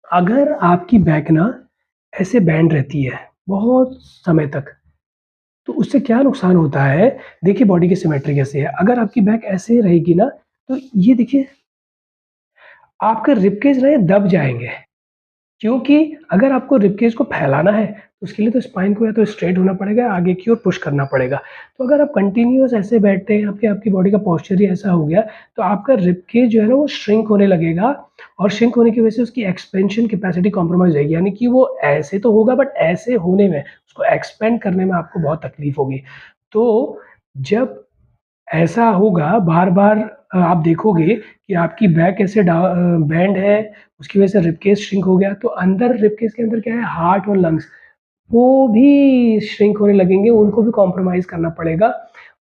अगर आपकी बैक ना ऐसे बैंड रहती है बहुत समय तक, तो उससे क्या नुकसान होता है, देखिए बॉडी की सिमेट्री कैसे है। अगर आपकी बैक ऐसे रहेगी ना, तो ये देखिए आपके रिब केज ना ये दब जाएँगे। क्योंकि अगर आपको रिब केज को फैलाना है, तो उसके लिए तो स्पाइन को या तो स्ट्रेट होना पड़ेगा, आगे की ओर पुश करना पड़ेगा। तो अगर आप कंटिन्यूअस ऐसे बैठते हैं, आपकी बॉडी का पोस्चर ही ऐसा हो गया, तो आपका रिब केज जो है ना वो श्रिंक होने लगेगा और श्रिंक होने की वजह से उसकी एक्सपेंशन कैपेसिटी कॉम्प्रोमाइज़ हो जाएगी। यानी कि वो ऐसे तो होगा बट ऐसे होने में, उसको एक्सपेंड करने में आपको बहुत तकलीफ होगी। तो जब ऐसा होगा बार-बार आप देखोगे कि आपकी बैक ऐसे बैंड है, उसकी वजह से रिब केज श्रिंक हो गया, तो अंदर रिब केज के अंदर क्या है हार्ट और लंग्स, वो भी श्रिंक होने लगेंगे, उनको भी कॉम्प्रोमाइज़ करना पड़ेगा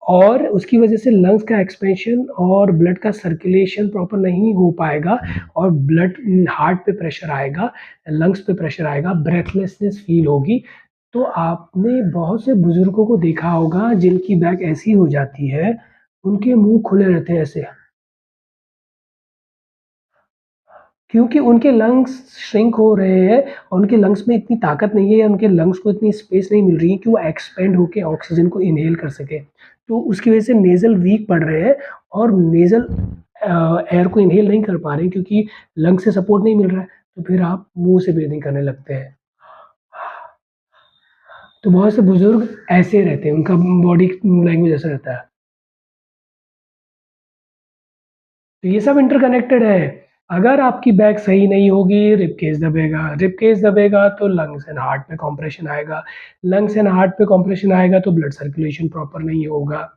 और उसकी वजह से लंग्स का एक्सपेंशन और ब्लड का सर्कुलेशन प्रॉपर नहीं हो पाएगा और ब्लड हार्ट पे प्रेशर आएगा, लंग्स पे प्रेशर आएगा, ब्रेथलेसनेस फ़ील होगी। तो आपने बहुत से बुज़ुर्गों को देखा होगा जिनकी बैक ऐसी हो जाती है, उनके मुँह खुले रहते हैं ऐसे, क्योंकि उनके लंग्स श्रिंक हो रहे हैं और उनके लंग्स में इतनी ताकत नहीं है या उनके लंग्स को इतनी स्पेस नहीं मिल रही है कि वो एक्सपेंड होके ऑक्सीजन को इन्हेल कर सकें। तो उसकी वजह से नेज़ल वीक पड़ रहे हैं और नेज़ल एयर को इन्हेल नहीं कर पा रहे हैं क्योंकि लंग्स से सपोर्ट नहीं मिल रहा है, तो फिर आप मुँह से ब्रीथिंग करने लगते हैं। तो बहुत से बुज़ुर्ग ऐसे रहते हैं, उनका बॉडी लैंग्वेज ऐसा रहता है। तो ये सब इंटरकनेक्टेड है। अगर आपकी बैक सही नहीं होगी, रिब केस दबेगा तो लंग्स एंड हार्ट पे कंप्रेशन आएगा, लंग्स एंड हार्ट पे कंप्रेशन आएगा तो ब्लड सर्कुलेशन प्रॉपर नहीं होगा।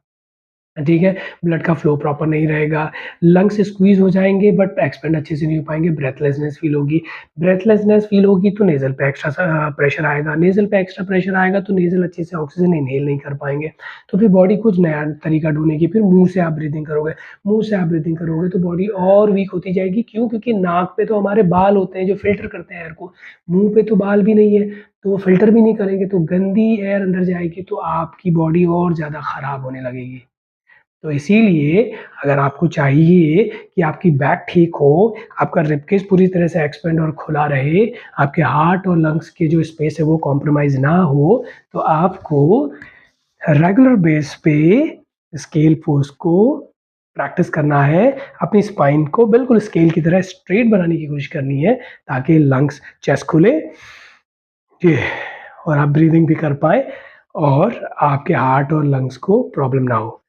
ठीक है? ब्लड का फ्लो प्रॉपर नहीं रहेगा, लंग्स स्क्वीज़ हो जाएँगे बट एक्सपेंड अच्छे से नहीं हो पाएँगे, ब्रेथलेसनेस फ़ील होगी तो नेज़ल पे एक्स्ट्रा प्रेशर आएगा, नेज़ल पे एक्स्ट्रा प्रेशर आएगा तो नेज़ल अच्छे से ऑक्सीजन इन्हेल नहीं कर पाएँगे, तो फिर बॉडी कुछ नया तरीका ढूँढेगी, फिर मुँह से आप ब्रीथिंग करोगे तो बॉडी और वीक होती जाएगी, क्यों? क्योंकि नाक पे तो हमारे बाल होते हैं जो फ़िल्टर करते हैं एयर को, मुँह पे तो बाल भी नहीं है, तो वो फ़िल्टर भी नहीं करेंगे, तो गंदी एयर अंदर जाएगी तो आपकी बॉडी और ज़्यादा खराब होने लगेगी। तो इसीलिए अगर आपको चाहिए कि आपकी बैक ठीक हो, आपका रिब केज पूरी तरह से एक्सपेंड और खुला रहे, आपके हार्ट और लंग्स की जो स्पेस है वो कॉम्प्रोमाइज़ ना हो, तो आपको रेगुलर बेस पे स्केल पोज़ को प्रैक्टिस करना है। अपनी स्पाइन को बिल्कुल स्केल की तरह स्ट्रेट बनाने की कोशिश करनी है, ताकि लंग्स चेस्ट खुले ये और आप ब्रीथिंग भी कर पाएँ और आपके हार्ट और लंग्स को प्रॉब्लम ना हो।